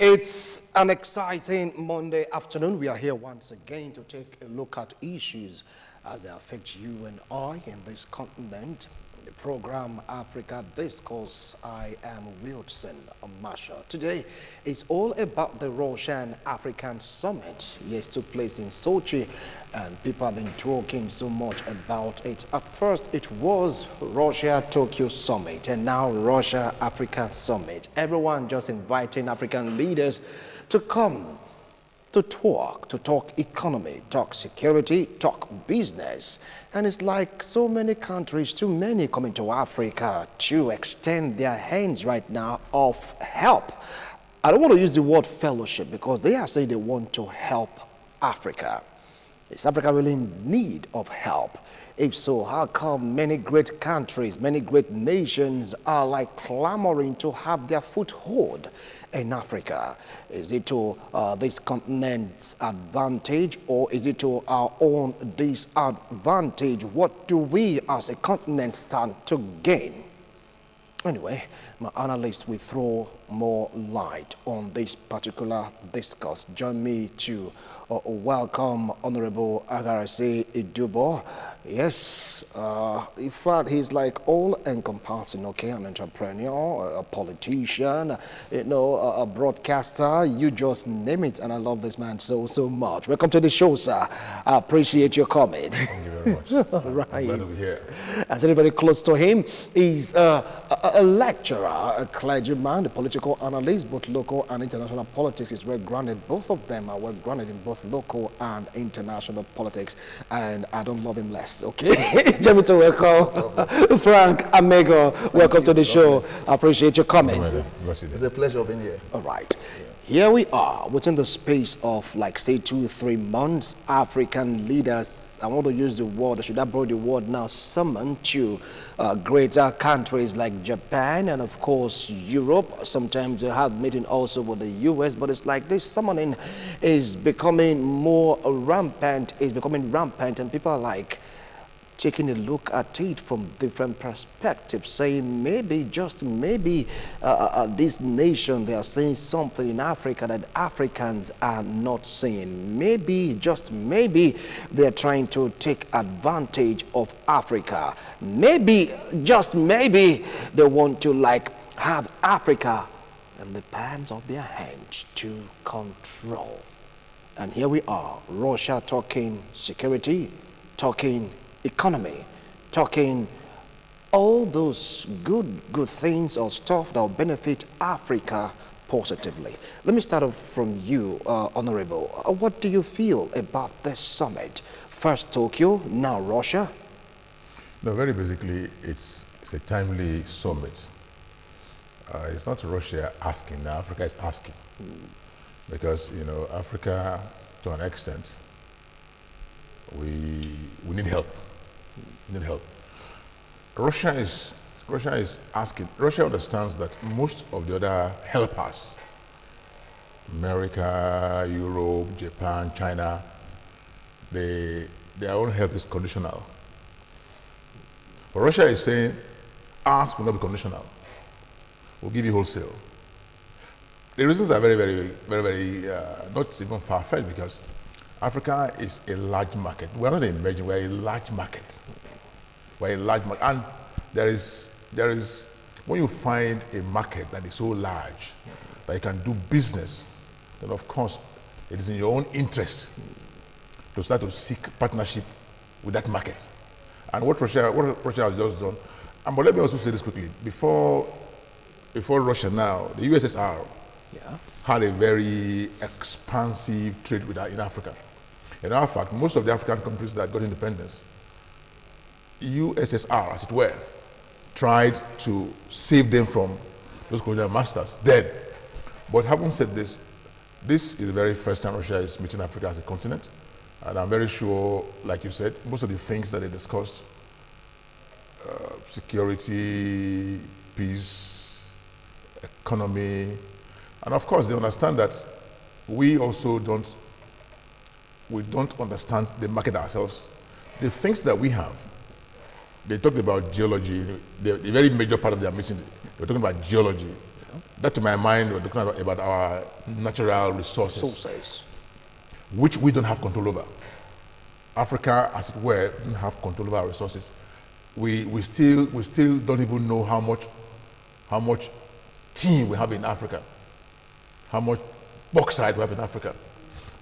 It's an exciting Monday afternoon. We are here once again to take a look at issues as they affect you and I in this continent. The program Africa Discourse. I am Wilson Marshall. Today, it's all about the Russian African Summit. Yes, took place in Sochi, and people have been talking so much about it. At first, it was Russia-Tokyo Summit, and now Russia-Africa Summit. Everyone just inviting African leaders to come to talk economy, talk security, talk business. And it's like so many countries, too many coming to Africa to extend their hands right now of help. I don't want to use the word fellowship because they are saying they want to help Africa. Is Africa really in need of help? If so, how come many great countries, many great nations are like clamoring to have their foothold in Africa? Is it to this continent's advantage, or is it to our own disadvantage? What do we as a continent stand to gain? Anyway, my analyst will throw more light on this particular discourse. Join me to welcome Honorable Agarase Idubo. Yes, in fact, he's like all-encompassing, okay? An entrepreneur, a politician, you know, a broadcaster, you just name it, and I love this man so much. Welcome to the show, sir. I appreciate your comment. Thank you very much. Right. I'm glad to be here. As anybody close to him, he's a lecturer, a clergyman, a political analyst, both local and international politics is well grounded. Both of them are well grounded in both local and international politics, and I don't love him less, okay? Jimmy, to welcome Frank Amego. Welcome to the show. I appreciate your comment. It's a pleasure being here. All right. Here we are, within the space of like say 2-3 months, African leaders, I want to use the word, should I borrow the word now, summoned to greater countries like Japan and of course Europe. Sometimes they have meeting also with the US, but it's like this summoning is becoming more rampant, and people are like taking a look at it from different perspectives, saying maybe, just maybe, this nation, they are saying something in Africa that Africans are not saying. Maybe, just maybe, they're trying to take advantage of Africa. Maybe, just maybe, they want to like have Africa in the palms of their hands to control. And here we are, Russia talking security, talking economy, talking all those good things or stuff that will benefit Africa positively. Let me start off from you, Honorable. What do you feel about this summit? First Tokyo, now Russia? No, very basically, it's a timely summit. It's not Russia asking, now Africa is asking. Because, you know, Africa, to an extent, we need help. Need help. Russia is asking. Russia understands that most of the other helpers, America, Europe, Japan, China, their own help is conditional. But Russia is saying, ours will not be conditional. We'll give you wholesale. The reasons are very, not even far-fetched, because Africa is a large market. We're not emerging, we're a large market. We're a large market. And there is, when you find a market that is so large, that you can do business, then of course, it is in your own interest to start to seek partnership with that market. And what Russia has just done, but let me also say this quickly, before Russia now, the USSR had a very expansive trade in Africa. In our fact, most of the African countries that got independence, USSR, as it were, tried to save them from those colonial masters, dead. But having said this, this is the very first time Russia is meeting Africa as a continent, and I'm very sure, like you said, most of the things that they discussed, security, peace, economy, and of course they understand that we also don't understand the market ourselves. The things that we have, they talked about geology, the very major part of their meeting, they were talking about geology. That, to my mind, we're talking about our natural resources, Sources. which we don't have control over. Africa, as it were, doesn't have control over our resources. We still don't even know how much tin we have in Africa, how much bauxite we have in Africa.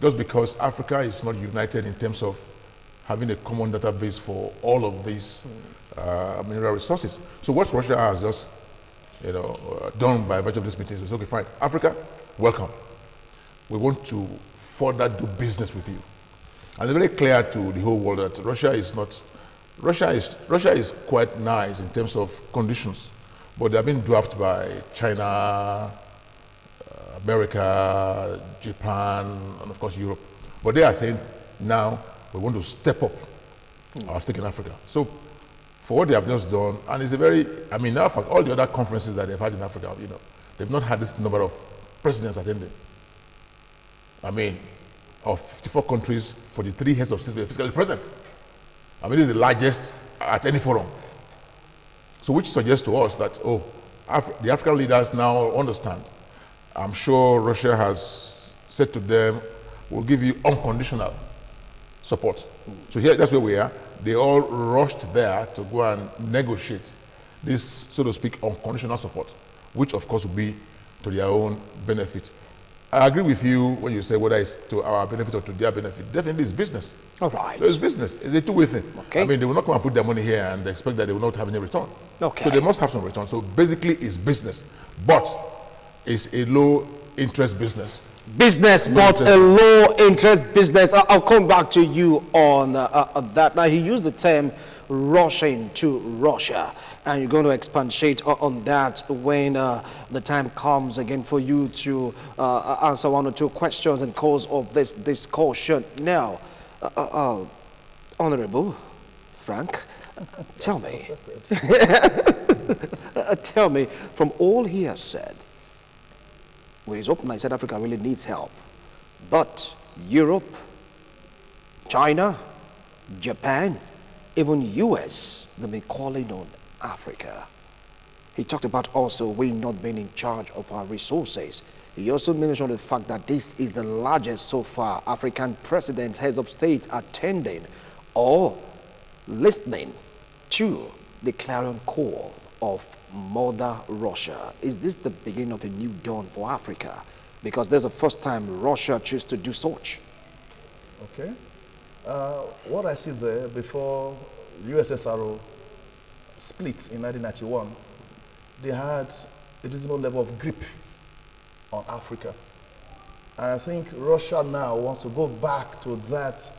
Just because Africa is not united in terms of having a common database for all of these mineral resources. So what Russia has just done by virtue of this meeting is, okay, fine, Africa, welcome. We want to further do business with you. And it's very clear to the whole world that Russia is quite nice in terms of conditions, but they're being dwarfed by China, America, Japan, and of course Europe. But they are saying now we want to step up our stake in Africa. So for what they have just done, and it's a very, in fact, all the other conferences that they've had in Africa, they've not had this number of presidents attending. Of 54 countries, 43 heads of state were physically present. This is the largest at any forum. So which suggests to us that, the African leaders now understand. I'm sure Russia has said to them, we'll give you unconditional support. So here, that's where we are. They all rushed there to go and negotiate this, so to speak, unconditional support, which of course will be to their own benefit. I agree with you when you say whether it's to our benefit or to their benefit. Definitely it's business. All right. So it's business. It's a two-way thing. Okay. They will not come and put their money here and expect that they will not have any return. Okay. So they must have some return. So basically it's business, but it's a low-interest business. Business, but a low-interest business. I'll come back to you on that. Now, he used the term rushing to Russia, and you're going to expatiate on that when the time comes again for you to answer one or two questions in course of this discussion. Now, Honorable Frank, tell me, tell me, from all he has said, with his open, I said Africa really needs help, but Europe, China, Japan, even US, they've been calling on Africa. He talked about also we not being in charge of our resources. He also mentioned the fact that this is the largest so far African presidents, heads of states attending or listening to the clarion call of Mother Russia. Is this the beginning of a new dawn for Africa? Because there's the first time Russia chose to do such. Okay. What I see there, before USSR split in 1991, they had a reasonable level of grip on Africa. And I think Russia now wants to go back to that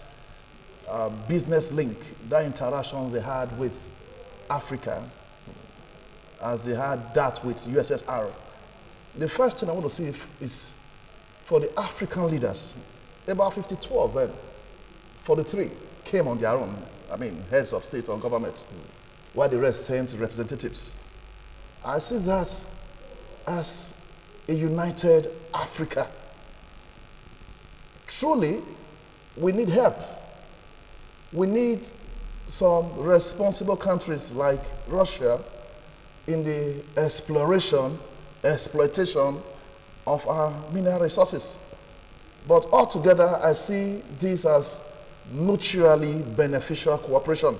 business link, that interactions they had with Africa, as they had that with USSR. The first thing I want to see is for the African leaders, about 52 of them, 43 came on their own, heads of state or government, while the rest sent representatives. I see that as a united Africa. Truly, we need help. We need some responsible countries like Russia in the exploitation of our mineral resources. But altogether, I see this as mutually beneficial cooperation.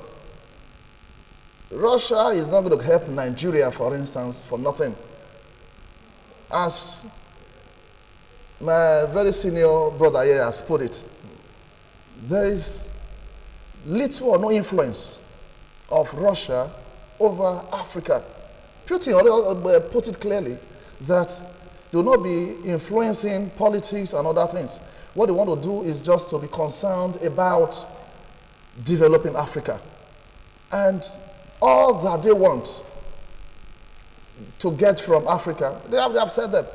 Russia is not going to help Nigeria, for instance, for nothing. As my very senior brother here has put it, there is little or no influence of Russia over Africa. Putin put it clearly that they will not be influencing politics and other things. What they want to do is just to be concerned about developing Africa. And all that they want to get from Africa, they have said that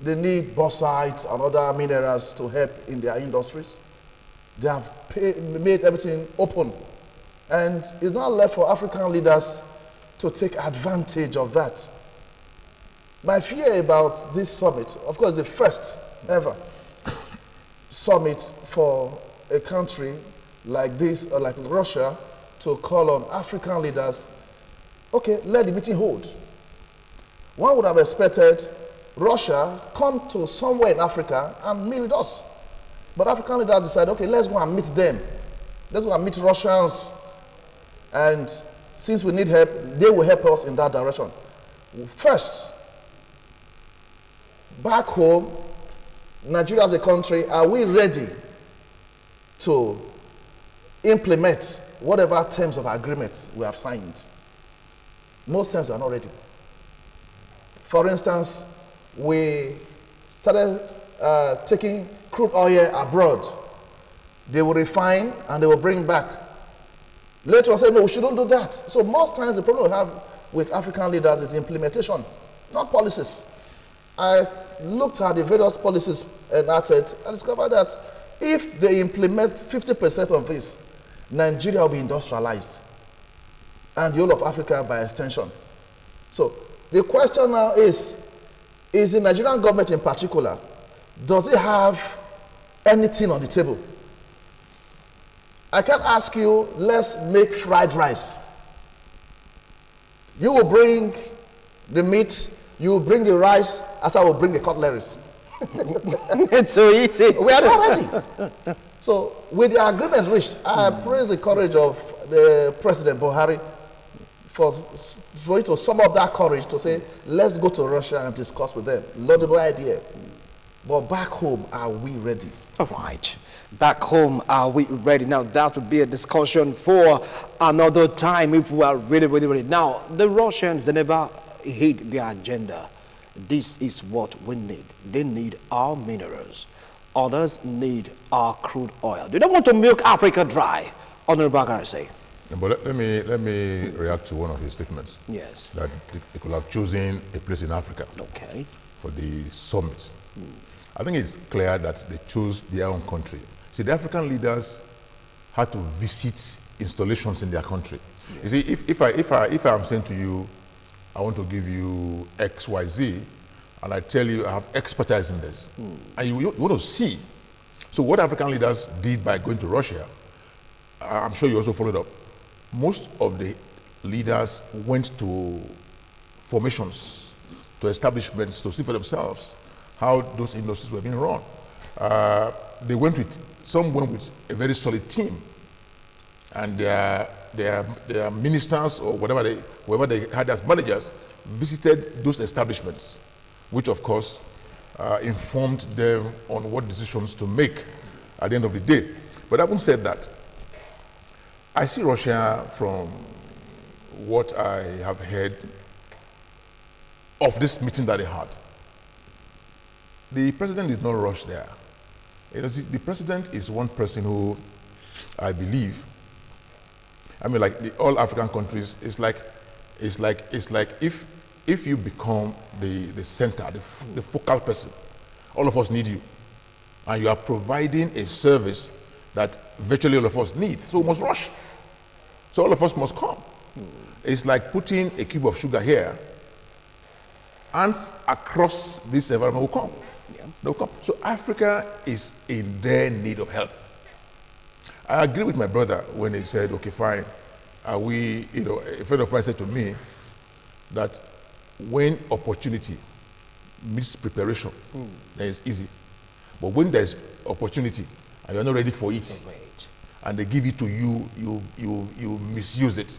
they need bauxite and other minerals to help in their industries. They have made everything open. And it's not left for African leaders to take advantage of that. My fear about this summit, of course, the first ever summit for a country like this, or like Russia, to call on African leaders, okay, let the meeting hold. one would have expected Russia come to somewhere in Africa and meet with us. But African leaders decided, okay, let's go and meet them. Let's go and meet Russians. And since we need help, they will help us in that direction. First, back home, Nigeria as a country, are we ready to implement whatever terms of agreements we have signed? Most times we are not ready. For instance, we started taking crude oil abroad. They will refine and they will bring back. Later on say, no, we shouldn't do that. So most times the problem we have with African leaders is implementation, not policies. I looked at the various policies enacted and discovered that if they implement 50% of this, Nigeria will be industrialized, and the whole of Africa by extension. So the question now is the Nigerian government in particular, does it have anything on the table? I can't ask you, let's make fried rice. You will bring the meat, you will bring the rice, as I will bring the cutleries. To eat it. We are not ready. So with the agreement reached, I praise the courage of the President Buhari for it to sum up that courage to say, let's go to Russia and discuss with them. Laudable idea. But back home, are we ready? All right. Back home, are we ready? Now, that would be a discussion for another time if we are really, really ready. Now, the Russians, they never hid their agenda. This is what we need. They need our minerals. Others need our crude oil. They don't want to milk Africa dry, Honorable Garce. But let me react to one of his statements. Yes. That they could have chosen a place in Africa. Okay. For the summit. I think it's clear that they chose their own country. See, the African leaders had to visit installations in their country. Yes. You see, if I'm saying to you, I want to give you X, Y, Z, and I tell you I have expertise in this, and you want to see. So what African leaders did by going to Russia, I'm sure you also followed up. Most of the leaders went to formations, to establishments to see for themselves how those industries were being run. Some went with a very solid team, and their ministers or whoever they had as managers visited those establishments, which of course informed them on what decisions to make at the end of the day. But having said that, I see Russia, from what I have heard of this meeting that they had, the president did not rush there. You know, see, the president is one person who, I believe, I mean, like all African countries, it's like if you become the center, the focal person, all of us need you, and you are providing a service that virtually all of us need. So we must rush. So all of us must come. It's like putting a cube of sugar here. Ants across this environment will come. Yeah. They'll come. So Africa is in their need of help. I agree with my brother when he said, okay, fine. A friend of mine said to me that when opportunity meets preparation, then it's easy. But when there's opportunity and you're not ready for it, and they give it to you, you misuse it.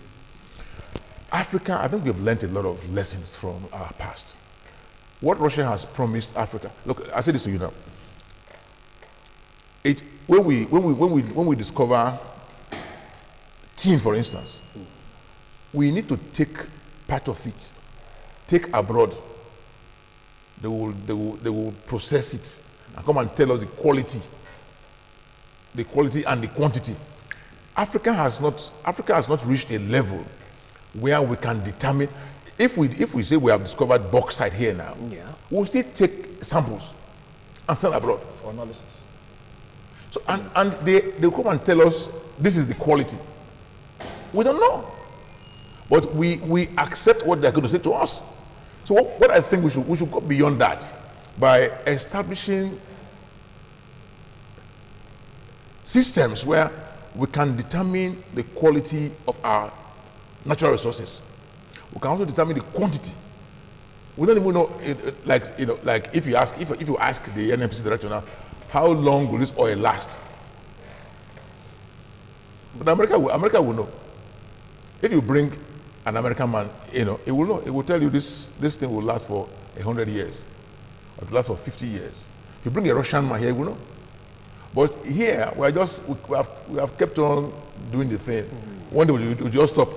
Africa, I think we've learned a lot of lessons from our past. What Russia has promised Africa, look, I say this to you now. When we discover tin, for instance, we need to take part of it, take abroad. They will process it and come and tell us the quality and the quantity. Africa has not reached a level where we can determine. If we say we have discovered bauxite here now, we'll still take samples and send abroad for analysis. So and they come and tell us this is the quality. We don't know, but we accept what they're going to say to us. So what I think we should go beyond that by establishing systems where we can determine the quality of our natural resources. We can also determine the quantity We don't even know, like if you ask the NNPC director now, how long will this oil last? But America will know. If you bring an American man, it will know. It will tell you this thing will last for 100 years, or it will last for 50 years. If you bring a Russian man here, he will know. But here, we have kept on doing the thing. One day we'll just stop,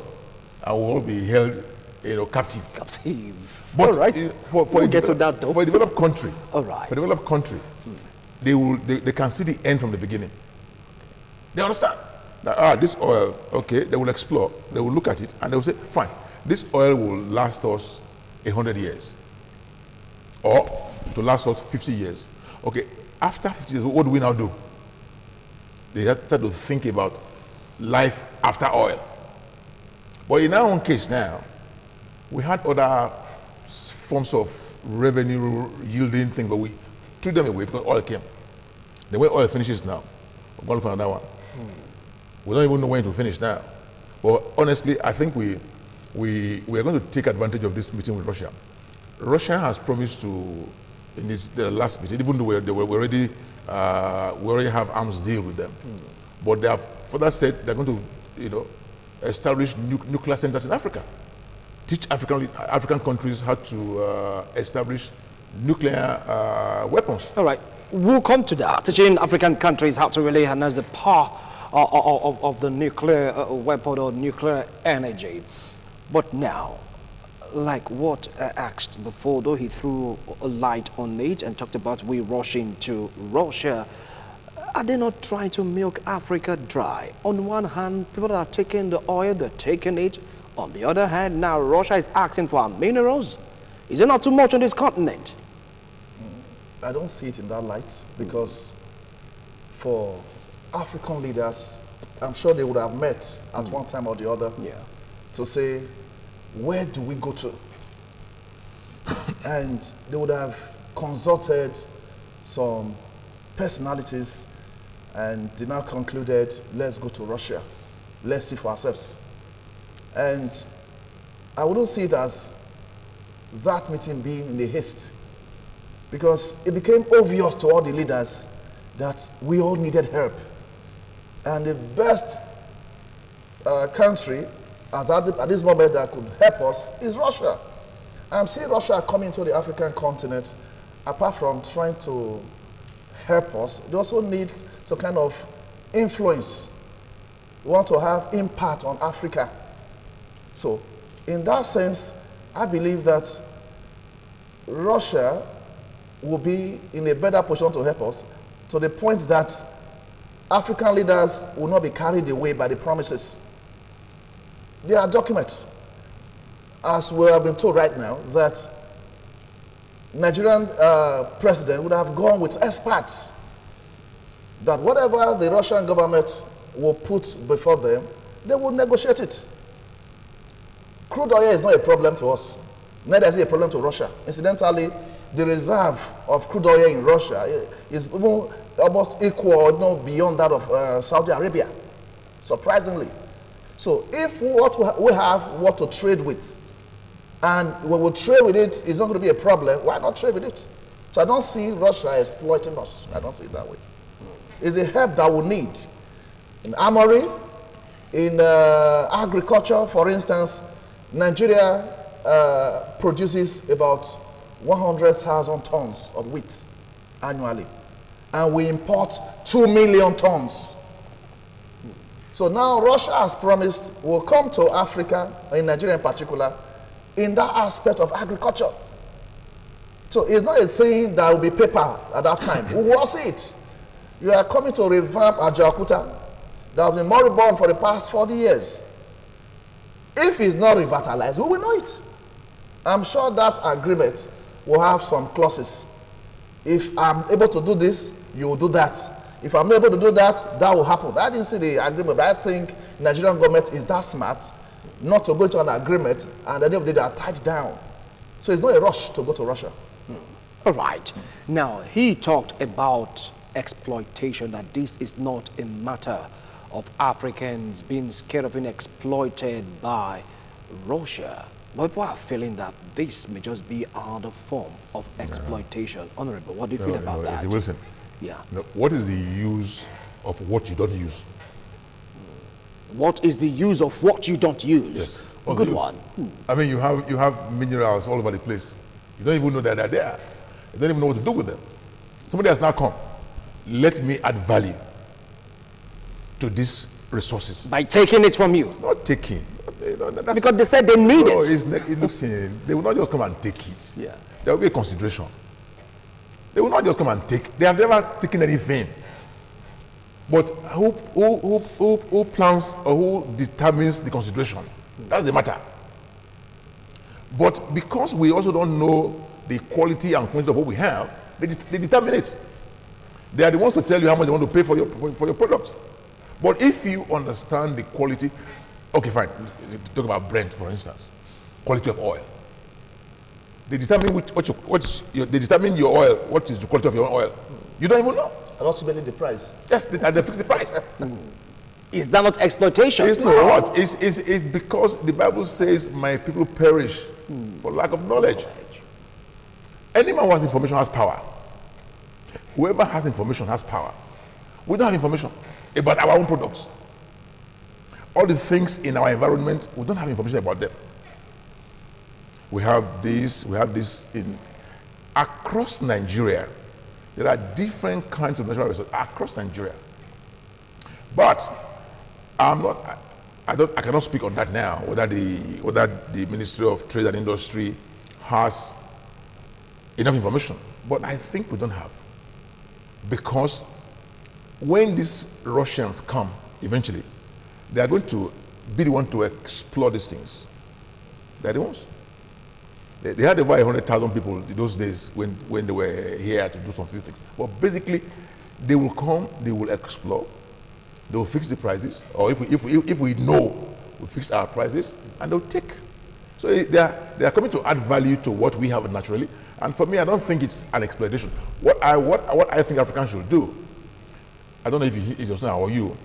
and we'll all be held, captive. Captive. But all right. For get to that though. For a developed country, all right. For a developed country, they can see the end from the beginning. They understand that this oil, okay, they will explore, they will look at it, and they will say, fine, this oil will last us 100 years, or to last us 50 years. Okay, after 50 years, what do we now do? They have to think about life after oil. But in our own case now, we had other forms of revenue yielding things, but we threw them away because oil came. Then when oil finishes now, we're going to find another one. We don't even know when to finish now. But honestly, I think we are going to take advantage of this meeting with Russia. Russia has promised to, in the last meeting, even though we already have arms deal with them, but they have further said they're going to, establish nuclear centers in Africa, teach African countries how to establish nuclear weapons. All right, we'll come to that. Teaching African countries how to really harness the power of the nuclear weapon or nuclear energy. But now, like what I asked before, though he threw a light on it and talked about we rushing to Russia, are they not trying to milk Africa dry? On one hand, people are taking the oil, they're taking it. On the other hand, now Russia is asking for our minerals. Is it not too much on this continent? I don't see it in that light, because for African leaders, I'm sure they would have met at one time or the other to say, where do we go to? And they would have consulted some personalities, and they now concluded, let's go to Russia. Let's see for ourselves. And I wouldn't see it as that meeting being in a haste, because it became obvious to all the leaders that we all needed help. And the best country at this moment that could help us is Russia. I'm seeing Russia coming to the African continent, apart from trying to help us, they also need some kind of influence. We want to have impact on Africa. So, in that sense, I believe that Russia will be in a better position to help us, to the point that African leaders will not be carried away by the promises. There are documents, as we have been told right now, that Nigerian president would have gone with experts, that whatever the Russian government will put before them, they will negotiate it. Crude oil is not a problem to us, neither is it a problem to Russia. Incidentally, the reserve of crude oil in Russia is even almost equal, beyond that of Saudi Arabia, surprisingly. So if we have what to trade with, and when we trade with it, it's not going to be a problem, why not trade with it? So I don't see Russia exploiting us. I don't see it that way. It's a help that we need. In armory, in agriculture, for instance, Nigeria produces about 100,000 tons of wheat annually, and we import 2 million tons. So now Russia has promised will come to Africa, in Nigeria in particular, in that aspect of agriculture. So it's not a thing that will be paper at that time. We will see it. You are coming to revamp Ajaokuta that has been moribund for the past 40 years. If it's not revitalized, we will know it. I'm sure that agreement will have some clauses. If I'm able to do this, you will do that. If I'm not able to do that, that will happen. I didn't see the agreement, but I think Nigerian government is that smart not to go to an agreement, and at the end of the day, they are tied down. So it's not a rush to go to Russia. All right. Now, he talked about exploitation, that this is not a matter of Africans being scared of being exploited by Russia. But people are feeling that this may just be another form of exploitation. Honorable, what do you feel about that? Wilson, Yeah. what is the use of what you don't use? What is the use of what you don't use? Yes. Good one. I mean, you have minerals all over the place. You don't even know that they're there. You don't even know what to do with them. Somebody has now come. Let me add value to these resources. By taking it from you. Not taking. Because they said they need it. It looks they will not just come and take it. Yeah. There will be a consideration. They will not just come and take. They have never taken anything. But who plans or who determines the consideration? That's the matter. But because we also don't know the quality and quantity of what we have, they determine it. They are the ones to tell you how much they want to pay for your product. But if you understand the quality, okay, fine. Talk about Brent, for instance, quality of oil. They determine they determine your oil. What is the quality of your oil? You don't even know. And ultimately the price. Yes, they fix the price. Is that not exploitation? It's not. It's because the Bible says, "My people perish for lack of knowledge." Anyone who has information has power. Whoever has information has power. We don't have information about our own products. All the things in our environment, we don't have information about them. We have this in across Nigeria. There are different kinds of natural resources across Nigeria. But I cannot speak on that now, whether the Ministry of Trade and Industry has enough information. But I think we don't have. Because when these Russians come, eventually, they are going to be the one to explore these things. They're the ones. They had over 100,000 people in those days when they were here to do some few things. But basically, they will come, they will explore, they will fix the prices, or if we know, we'll fix our prices, and they'll take. So they are coming to add value to what we have naturally. And for me, I don't think it's an exploitation. What I think Africans should do, I don't know if it was now or you,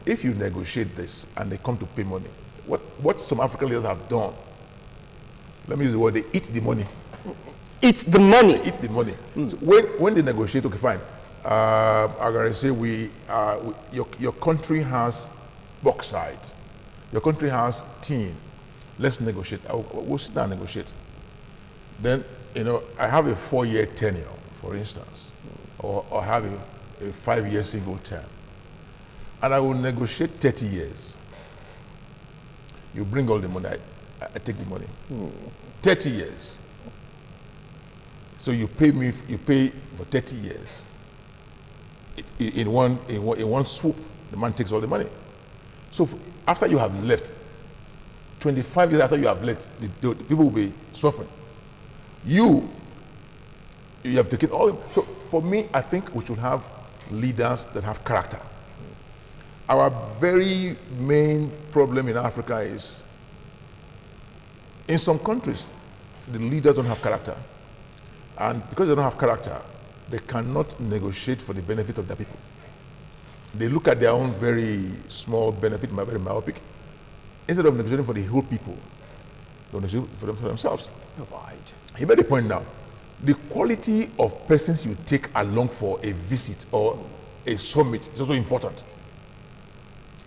if you negotiate this and they come to pay money, what some African leaders have done, let me use the word, they eat the money. Eat the money. They eat the money. So when they negotiate, okay, fine. I'm going to say your country has bauxite. Your country has tin. Let's negotiate. We'll sit down and negotiate. Then, I have a 4-year tenure, for instance, or have a 5-year single term. And I will negotiate 30 years. You bring all the money, I take the money. 30 years. So you pay for 30 years. In one swoop, the man takes all the money. So after you have left, 25 years after you have left, the people will be suffering. You have taken all. So for me, I think we should have leaders that have character. Our very main problem in Africa is, in some countries, the leaders don't have character. And because they don't have character, they cannot negotiate for the benefit of their people. They look at their own very small benefit, very myopic. Instead of negotiating for the whole people, they negotiate for themselves. Right. He made a point now. The quality of persons you take along for a visit or a summit is also important.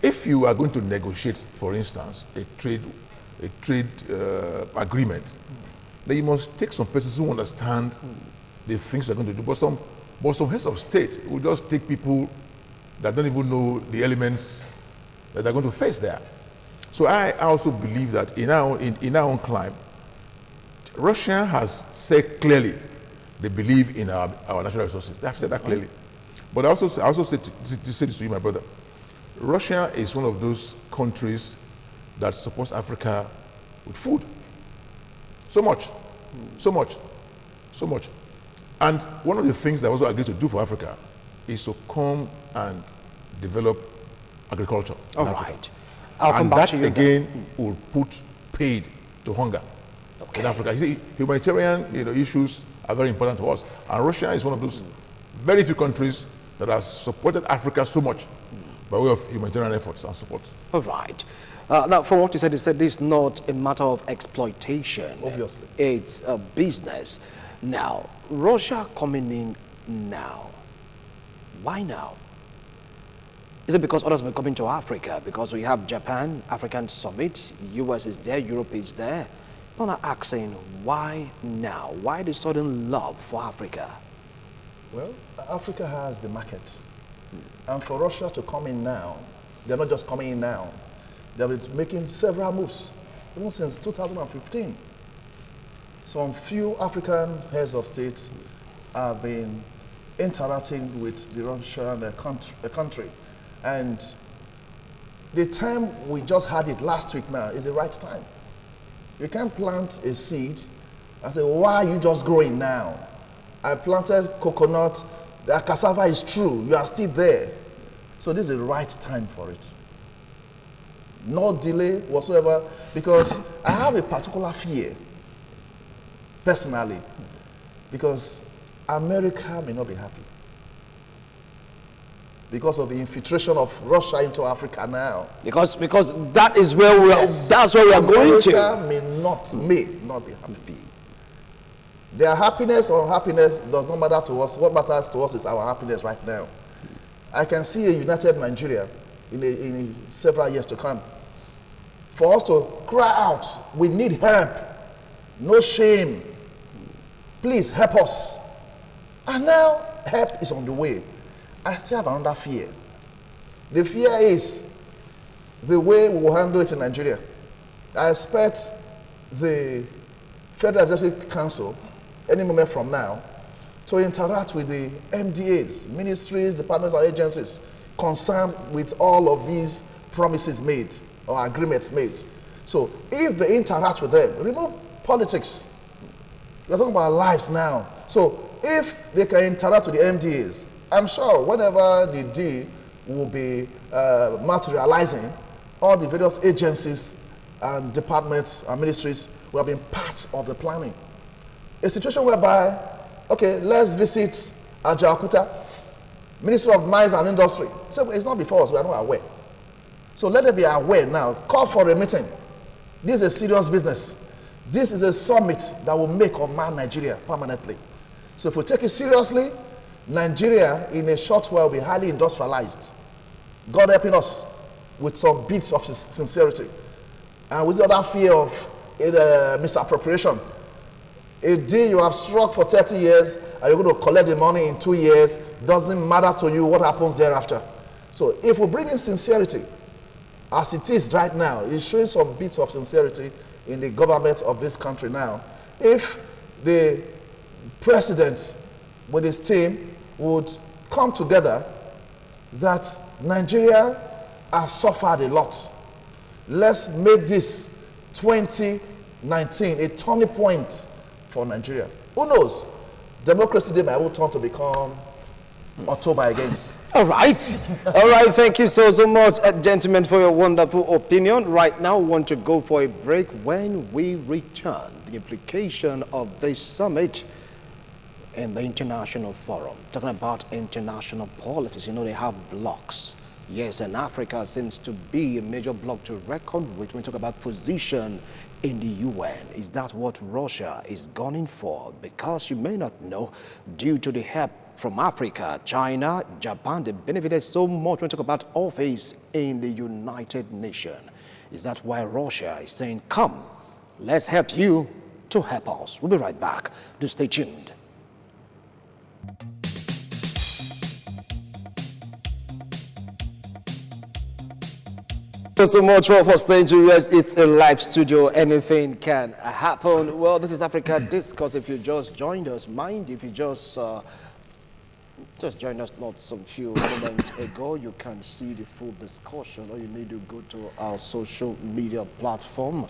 If you are going to negotiate, for instance, a trade agreement, then you must take some persons who understand the things they're going to do. But some heads of state will just take people that don't even know the elements that they're going to face there. So I also believe that in our own climate, Russia has said clearly they believe in our natural resources. They have said that clearly. But I also say to say this to you, my brother, Russia is one of those countries that supports Africa with food. So much. And one of the things that I also agreed to do for Africa is to come and develop agriculture. All right. I'll come and back that to you again will put paid to hunger in Africa. You see, humanitarian issues are very important to us. And Russia is one of those very few countries that has supported Africa so much by way of humanitarian efforts and support. All right. Now, from what you said this is not a matter of exploitation. Obviously. It's a business. Now, Russia coming in now. Why now? Is it because others will coming to Africa? Because we have Japan, African Summit, US is there, Europe is there. People are asking, why now? Why the sudden love for Africa? Well, Africa has the market. And for Russia to come in now, they're not just coming in now. They've been making several moves, even since 2015. Some few African heads of state have been interacting with the Russian country. And the time we just had it last week now is the right time. You can't plant a seed and say, why are you just growing now? I planted coconut, the cassava is true, you are still there. So this is the right time for it. No delay whatsoever, because I have a particular fear, personally, because America may not be happy because of the infiltration of Russia into Africa now. Because that is where we are, that's where we are going to. America may not be happy. Their happiness or unhappiness does not matter to us. What matters to us is our happiness right now. I can see a united Nigeria in several years to come. For us to cry out, we need help. No shame. Please help us. And now help is on the way. I still have another fear. The fear is the way we will handle it in Nigeria. I expect the Federal Executive Council, any moment from now, to interact with the MDAs, ministries, departments, and agencies concerned with all of these promises made or agreements made. So if they interact with them, remove politics. We're talking about lives now. So if they can interact with the MDAs, I'm sure whenever the deal will be materializing, all the various agencies and departments and ministries will have been part of the planning. A situation whereby, okay, let's visit Ajaokuta, Minister of Mines and Industry. So it's not before us, we are not aware. So let them be aware now. Call for a meeting. This is a serious business. This is a summit that will make or mar Nigeria permanently. So if we take it seriously, Nigeria in a short while will be highly industrialized. God helping us with some bits of sincerity. And with the other fear of misappropriation. A deal you have struck for 30 years and you're going to collect the money in 2 years, doesn't matter to you what happens thereafter. So if we bring in sincerity, as it is right now, it's showing some bits of sincerity in the government of this country now. If the president with his team would come together, that Nigeria has suffered a lot. Let's make this 2019 a turning point for Nigeria. Who knows? Democracy Day might will turn to become October again. All right. All right. Thank you so much, gentlemen, for your wonderful opinion. Right now, we want to go for a break. When we return, the implication of this summit in the international forum, talking about international politics. You know, they have blocks. Yes, and Africa seems to be a major bloc to reckon with when we talk about position in the UN. Is that what Russia is gunning for? Because you may not know, due to the help from Africa, China, Japan, they benefited so much when we talk about office in the United Nations. Is that why Russia is saying, come, let's help you to help us? We'll be right back. Do stay tuned. Thank you so much for staying to us. It's a live studio. Anything can happen. Well, this is Africa Discourse. If you just joined us, mind if you just joined us not some few moments ago, you can see the full discussion. All you need to go to our social media platform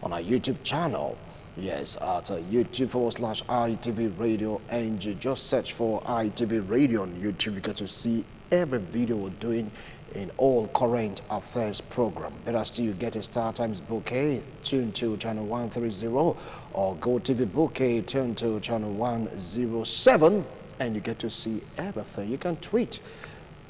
on our YouTube channel. Yes, at YouTube/ITV Radio, and you just search for ITV Radio on YouTube. You get to see every video we're doing in all current affairs program. Better still, you get a Star Times bouquet, tune to channel 130, or Go TV bouquet, tune to channel 107, and you get to see everything. You can tweet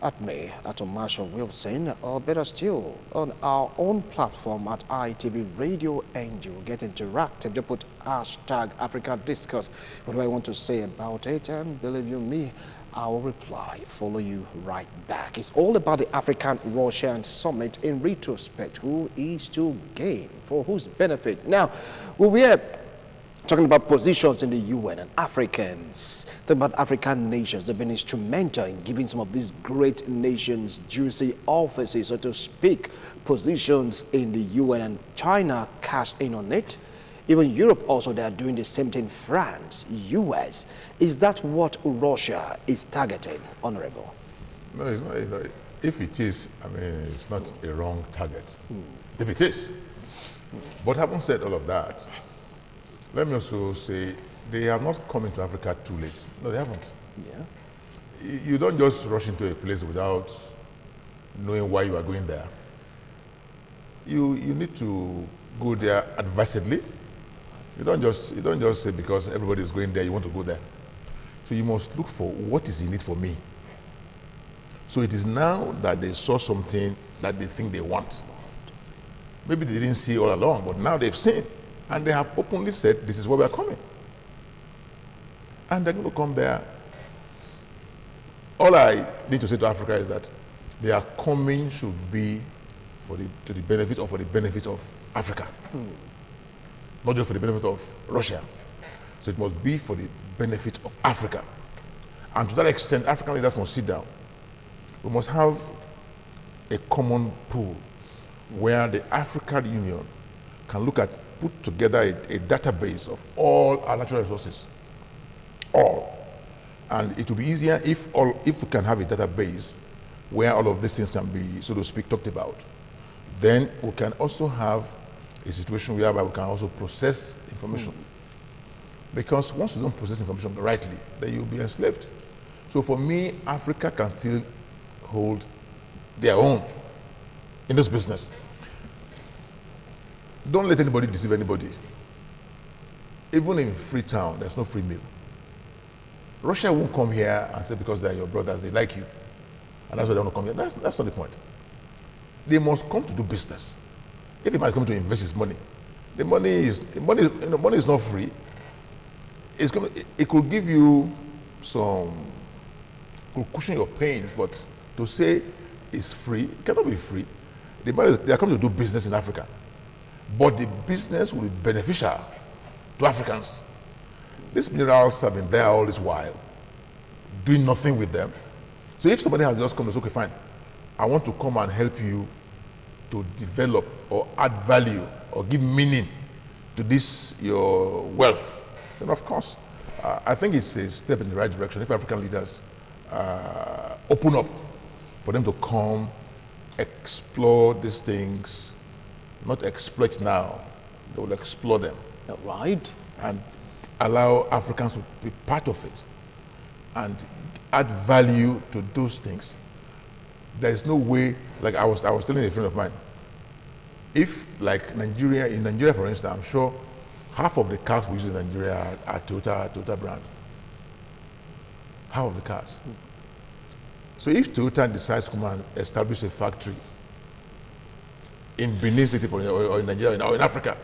at me, at Marshall Wilson, or better still, on our own platform at ITV Radio, and you will get interactive. Just put hashtag Africa Discourse. What do I want to say about it? And believe you me, I will reply, follow you right back. It's all about the African-Russian Summit in retrospect. Who is to gain? For whose benefit? Now, we are talking about positions in the UN and Africans, talking about African nations. They've been instrumental in giving some of these great nations juicy offices, so to speak, positions in the UN, and China cashed in on it. Even Europe also, they are doing the same thing. France, US. Is that what Russia is targeting, Honorable? No, it's not. If it is, I mean, it's not a wrong target. If it is. But having said all of that, let me also say, they have not come into Africa too late. No, they haven't. Yeah. You don't just rush into a place without knowing why you are going there. You need to go there advisedly. You don't just say because everybody is going there, you want to go there. So you must look for what is in it for me. So it is now that they saw something that they think they want. Maybe they didn't see all along, but now they've seen. And they have openly said, this is where we are coming. And they're going to come there. All I need to say to Africa is that their coming should be to the benefit, or for the benefit of Africa. Not just for the benefit of Russia. So it must be for the benefit of Africa. And to that extent, African leaders must sit down. We must have a common pool where the African Union can put together a database of all our natural resources. All. And it will be easier if we can have a database where all of these things can be, so to speak, talked about. Then we can also have a situation whereby we can also process information. Because once you don't process information rightly, then you'll be enslaved. So for me, Africa can still hold their own in this business. Don't let anybody deceive anybody. Even in Freetown, there's no free meal. Russia won't come here and say because they're your brothers, they like you, and that's why they want to come here. That's not the point. They must come to do business. If he might come to invest his money, the money is not free. It could give you could cushion your pains, but to say it's free, it cannot be free. They are coming to do business in Africa. But the business will be beneficial to Africans. These minerals have been there all this while, doing nothing with them. So if somebody has just come and said, okay, fine, I want to come and help you to develop or add value or give meaning to this, your wealth, then of course, I think it's a step in the right direction if African leaders open up for them to come, explore these things, not exploit now, they will explore them. Right. And allow Africans to be part of it and add value to those things. There is no way, like I was telling a friend of mine, if like in Nigeria for instance, I'm sure half of the cars we use in Nigeria are Toyota brand. Half of the cars. So if Toyota decides to come and establish a factory in Benin City or in Nigeria or in Africa,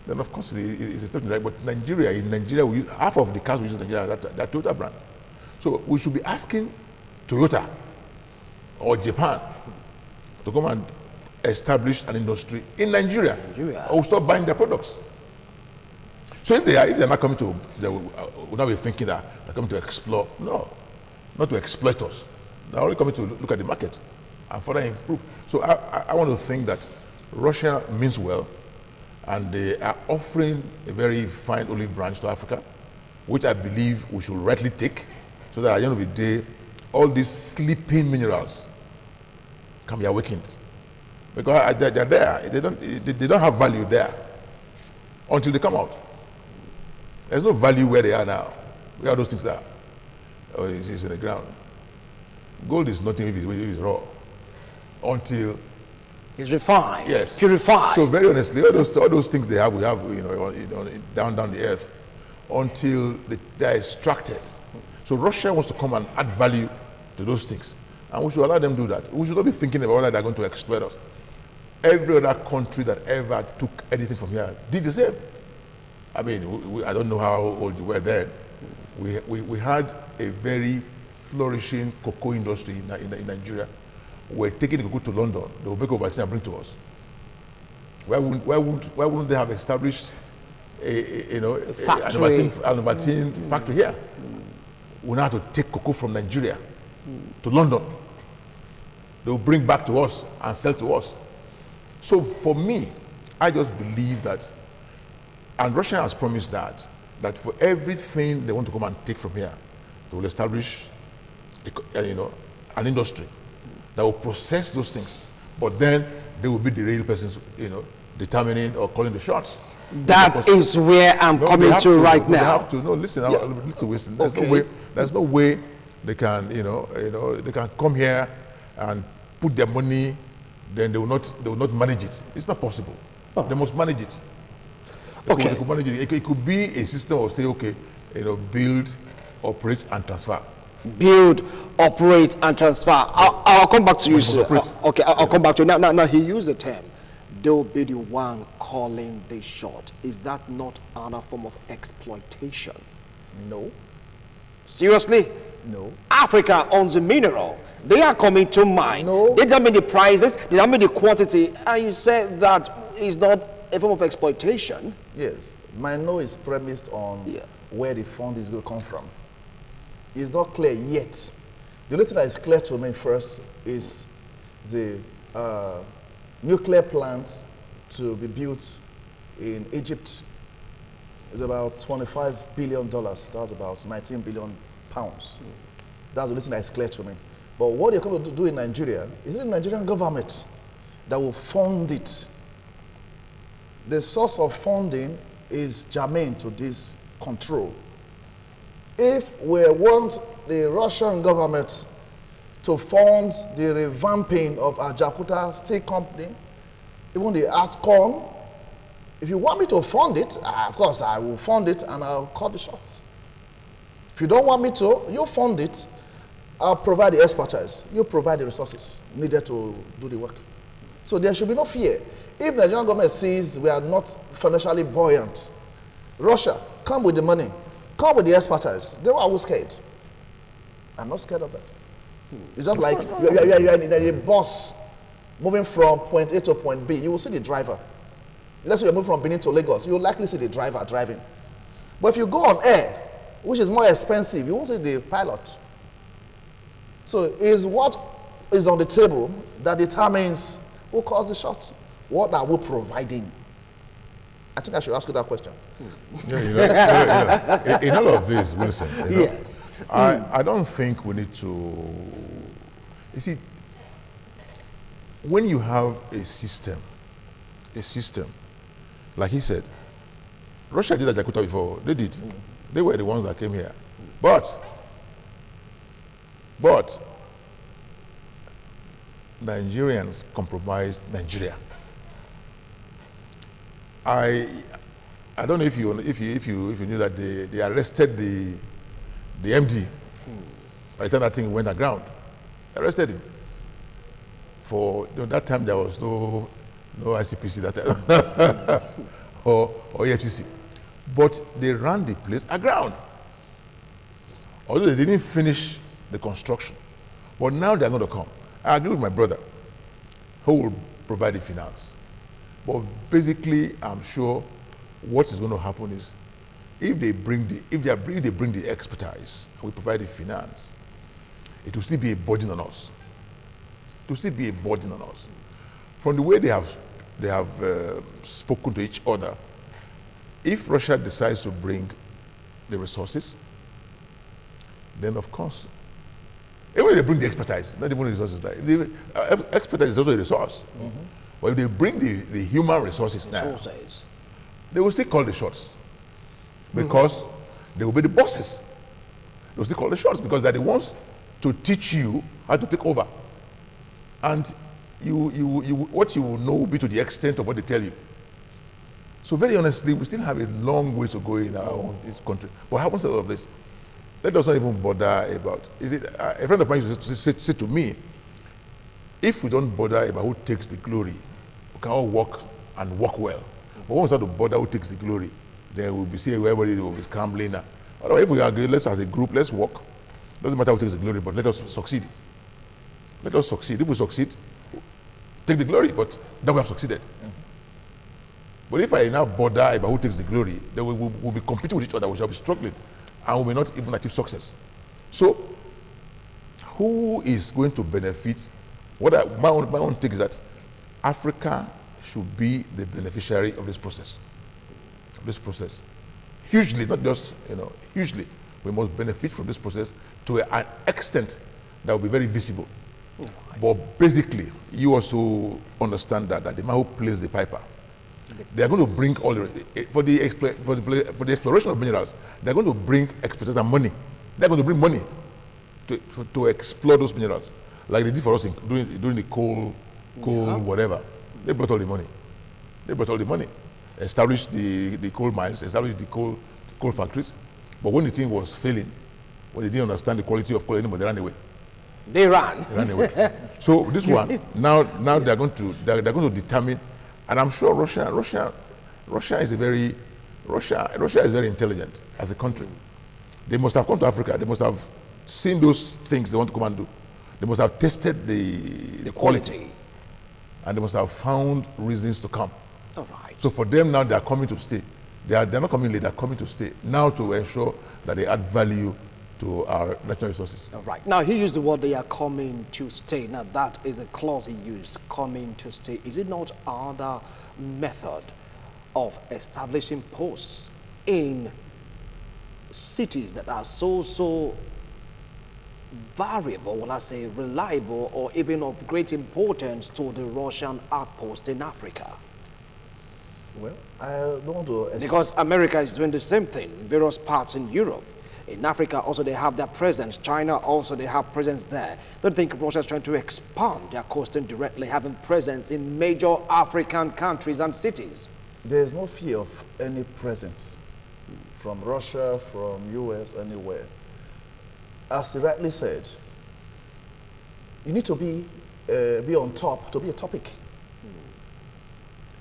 then of course it's a step in the right. But in Nigeria, we use, half of the cars we use in Nigeria are Toyota brand. So we should be asking Toyota or Japan to come and establish an industry in Nigeria. Or stop buying their products. So if they're not coming to, they will not be thinking that they're coming to explore. No, not to exploit us. They're only coming to look at the market and further improve. So I want to think that Russia means well, and they are offering a very fine olive branch to Africa, which I believe we should rightly take, so that at the end of the day, all these sleeping minerals can be awakened. Because they're there, they don't have value there until they come out. There's no value where they are now. Where are those things are? Oh, it's in the ground. Gold is nothing if it's raw. Until it's refined, yes, purified. So very honestly, all those things we have, down the earth, until they are extracted. So Russia wants to come and add value to those things. And we should allow them do that. We should not be thinking about whether they're going to exploit us. Every other country that ever took anything from here did the same. I mean, I don't know how old you were then. We had a very flourishing cocoa industry in Nigeria. We're taking the cocoa to London. They will make over and bring to us. Why wouldn't they have established an Albertine factory here? We now have to take cocoa from Nigeria to London. They will bring back to us and sell to us. So for me, I just believe that, and Russia has promised that for everything they want to come and take from here, they will establish an industry that will process those things. But then they will be the real persons, determining or calling the shots. That is where I'm coming to right now. They have to. No, listen. Listen. There's no way they can. They can come here and put their money. Then they will not manage it. It's not possible. Oh. They must manage it. They could manage it. It could be a system of say, okay, build, operate, and transfer. Build, operate, and transfer. I'll come back to you, sir. Okay, I'll come back to you. Now, he used the term, they'll be the one calling the shot. Is that not another form of exploitation? No. Seriously? No. Africa owns a mineral. They are coming to mine. No. They determine the prices, they determine the quantity, and you said that is not a form of exploitation. Yes. My no is premised on where the fund is going to come from. It's not clear yet. The only thing that is clear to me first is the nuclear plant to be built in Egypt. It's about $25 billion. That's about 19 billion pounds. That's the only thing that is clear to me. But what they're going to do in Nigeria, is it the Nigerian government that will fund it? The source of funding is germane to this control. If we want the Russian government to fund the revamping of our Jakarta Steel Company, even the Atcon, if you want me to fund it, of course I will fund it and I'll call the shots. If you don't want me to, you fund it, I'll provide the expertise, you provide the resources needed to do the work. So there should be no fear. If the Nigerian government sees we are not financially buoyant, Russia, come with the money, come with the expertise. They were always scared. I'm not scared of that. It's just like you're in a bus moving from point A to point B. You will see the driver. Let's say you're moving from Benin to Lagos. You'll likely see the driver driving. But if you go on air, which is more expensive, you won't see the pilot. So it's what is on the table that determines who calls the shot. What are we providing? I think I should ask you that question. In all of this, Wilson, yes. I don't think we need to. You see, when you have a system, like he said, Russia did that Jakarta before. They did. They were the ones that came here. But Nigerians compromised Nigeria. I don't know if you knew that they arrested the MD. By the time that thing went aground, they arrested him. For that time there was no ICPC that time or EFCC, but they ran the place aground. Although they didn't finish the construction, but now they are going to come. I agree with my brother, who will provide the finance. But basically, I'm sure what is going to happen is, if they bring the expertise and we provide the finance, it will still be a burden on us. It will still be a burden on us. From the way they have spoken to each other, if Russia decides to bring the resources, then of course, even if they bring the expertise, not even the resources, the expertise is also a resource. Mm-hmm. But if they bring the human resources now, they will still call the shots. Because they will be the bosses. They will still call the shots because they're the ones to teach you how to take over. And what you will know will be to the extent of what they tell you. So very honestly, we still have a long way to go in this country. What happens to all of this? let us not even bother about, is it, a friend of mine used to say to me, if we don't bother about who takes the glory, we can all work and work well. But once we start to bother who takes the glory, then we'll be seeing everybody will be scrambling. Otherwise, if we agree, let's as a group, let's work. Doesn't matter who takes the glory, but let us succeed. Let us succeed. If we succeed, take the glory, but then we have succeeded. But if I now bother about who takes the glory, then we'll be competing with each other, we shall be struggling, and we may not even achieve success. So, who is going to benefit? My own take is that Africa should be the beneficiary of this process. Hugely, not just, hugely. We must benefit from this process to an extent that will be very visible. Right. But basically, you also understand that the man who plays the piper, they are going to bring all the, for the exploration of minerals, they are going to bring expertise and money. They are going to bring money to explore those minerals, like they did for us during the coal, whatever. They brought all the money. Established the coal mines, established the coal factories. But when the thing was failing, when they didn't understand the quality of coal anymore, they ran away. They ran away. So this one, now they're going to determine, and I'm sure Russia is very intelligent as a country. They must have come to Africa. They must have seen those things they want to come and do. They must have tested the quality, and they must have found reasons to come. All right. So for them now, they are coming to stay. They're not coming late, they're coming to stay now to ensure that they add value to our natural resources. All right. Now, he used the word they are coming to stay. Now, that is a clause he used, coming to stay. Is it not other method of establishing posts in cities that are so variable, when I say reliable, or even of great importance to the Russian outpost in Africa? Well, I don't want to... Because America is doing the same thing in various parts in Europe. In Africa also they have their presence. China also they have presence there. Don't think Russia is trying to expand their coast indirectly, having presence in major African countries and cities. There is no fear of any presence from Russia, from US, anywhere. As he rightly said, you need to be on top to be a topic.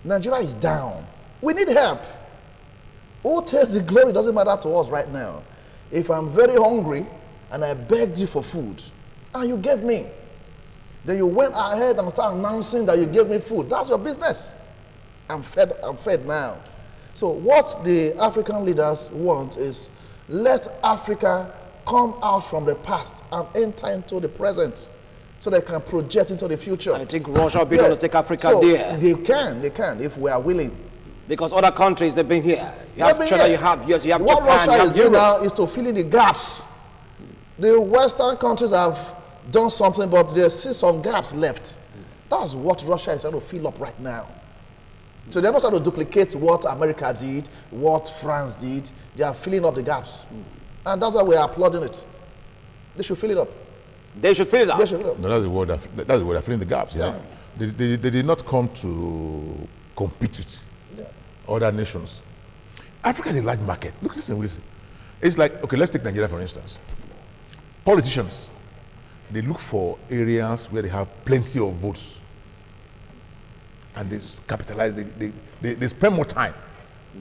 Nigeria is down. We need help. Who takes the glory doesn't matter to us right now. If I'm very hungry and I begged you for food and you gave me, then you went ahead and started announcing that you gave me food. That's your business. I'm fed now. So what the African leaders want is let Africa come out from the past and enter into the present, so they can project into the future. I think Russia will be able to take Africa there. They can, if we are willing. Because other countries, they've been here. You have China, you have US, you have what Japan, Russia is doing now is to fill in the gaps. The Western countries have done something, but there's still some gaps left. That's what Russia is trying to fill up right now. So they're not trying to duplicate what America did, what France did. They are filling up the gaps. And that's why we are applauding it. They should fill it up. They should fill it up. They should fill it up. No, that's the word. That's the word. Filling the gaps. Yeah. They did not come to compete with other nations. Africa is a large market. Listen. It's like, okay, let's take Nigeria for instance. Politicians, they look for areas where they have plenty of votes, and they capitalize. They spend more time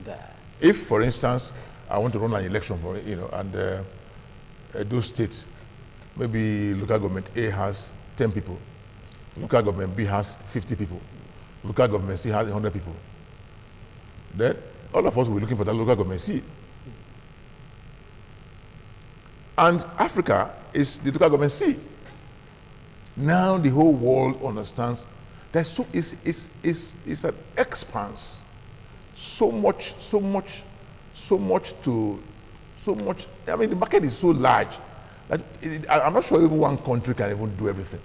there. If, for instance, I want to run an election for and those states, maybe local government A has 10 people, local government B has 50 people, local government C has 100 people. Then all of us will be looking for that local government C. And Africa is the local government C. Now the whole world understands that it's an expanse. So much. I mean, the market is so large that I'm not sure even one country can even do everything.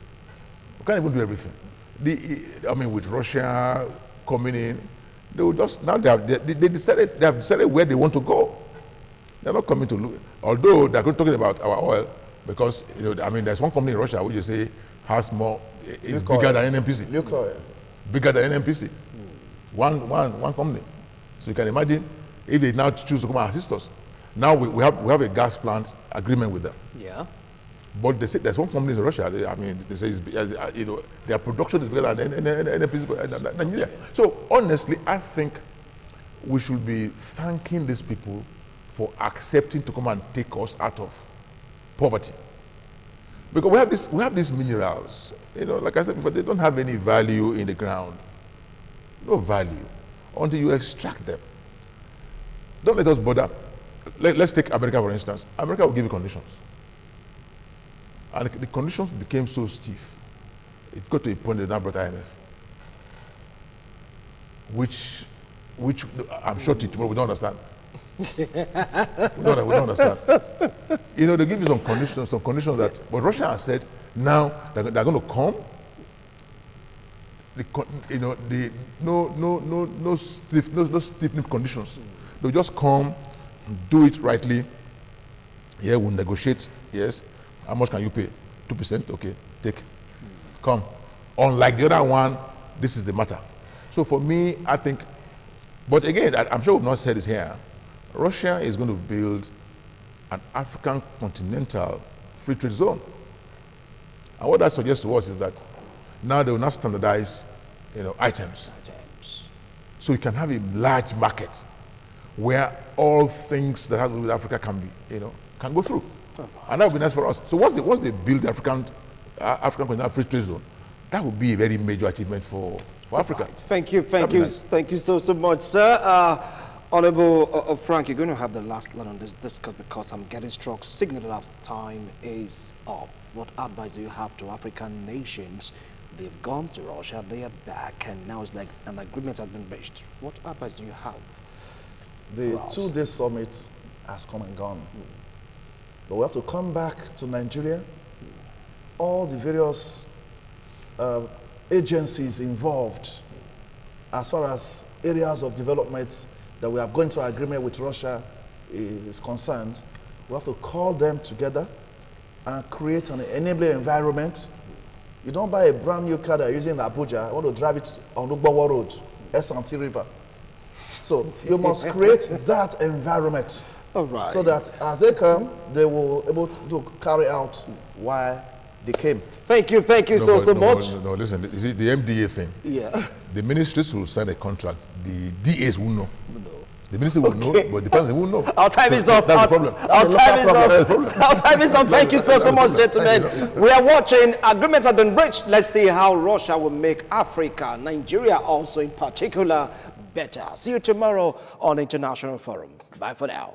We can't even do everything. With Russia coming in, they will just now they have decided where they want to go. They're not coming to look. Although they're talking about our oil, because there's one company in Russia which you say has more, is bigger than NNPC. Bigger than NNPC. One company. So you can imagine if they now choose to come and assist us. Now we have a gas plant agreement with them. Yeah. But they say there's one company in Russia. They say their production is bigger than any place in Nigeria. So honestly, I think we should be thanking these people for accepting to come and take us out of poverty. Because we have these minerals. Like I said before, they don't have any value in the ground. No value until you extract them. Don't let us bother. Let's take America for instance. America will give you conditions. And the conditions became so stiff. It got to a point that now brought IMF. Which I'm sure tomorrow we don't understand. we don't understand. They give you some conditions that, but Russia has said now they're going to come. No stiff conditions. They'll just come, do it rightly. Yeah, we'll negotiate. Yes. How much can you pay? 2%? Okay, take. Come. Unlike the other one, this is the matter. So for me, I think, but again, I'm sure we've not said this here, Russia is going to build an African continental free trade zone. And what that suggests to us is that now they will not standardize, items. So you can have a large market where all things that have to do with Africa can go through. And that would be nice for us. So once they build the African continental free trade zone, that would be a very major achievement for Africa. Right. Thank you so much, sir. Honorable Frank, you're going to have the last line on this discussion because I'm getting struck. Signal that time is up. What advice do you have to African nations? They've gone to Russia, they are back, and now it's like an agreement has been reached. What advice do you have? The 2-day summit has come and gone. But we have to come back to Nigeria. All the various agencies involved as far as areas of development that we have gone to agreement with Russia is concerned, we have to call them together and create an enabling environment. You don't buy a brand new car that you're using in Abuja, you want to drive it on Ugbawa Road, S&T River. So you must create that environment. All right. So that as they come, they will be able to carry out why they came. Thank you so much. No, listen, you see, the MDA thing. Yeah. The ministries will sign a contract. The DAs will know. The ministry will know, but the president will know. Our time is up. That's the problem. Our time is up. Thank you so much, gentlemen. We are watching. Agreements have been reached. Let's see how Russia will make Africa, Nigeria also in particular, better. See you tomorrow on International Forum. Bye for now.